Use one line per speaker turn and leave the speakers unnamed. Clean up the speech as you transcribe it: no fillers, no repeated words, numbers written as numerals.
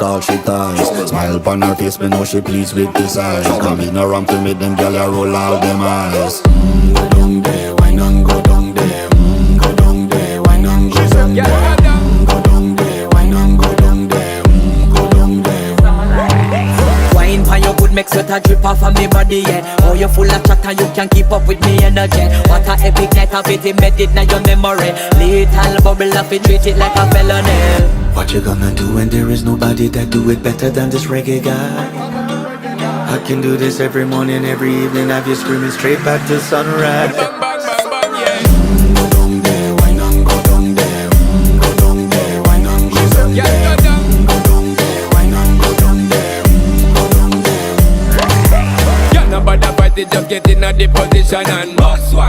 all she ties. Smile upon her face, me know she pleased with this eyes. Come in around to make them gyal a roll out them eyes. Go down there, why not go down there? Go down there, why not go down there? Go down there, why not go down there? Go down there.
Wine for your good make sweat a drip off of me body, yeah. Oh, you full of chatter, you can keep up with me energy. What a epic night of it, embedded in your memory. Little bubble of it, treat it like a felony.
What you gonna do when there is nobody that do it better than this reggae guy? I can do this every morning, every evening, have you screaming straight back to sunrise. Go down there, why not go down there? Go down there, why not go down there? Go down there, why not go down there? Go down there.
Yeah, nobody fight it, just get in a the position and boss one.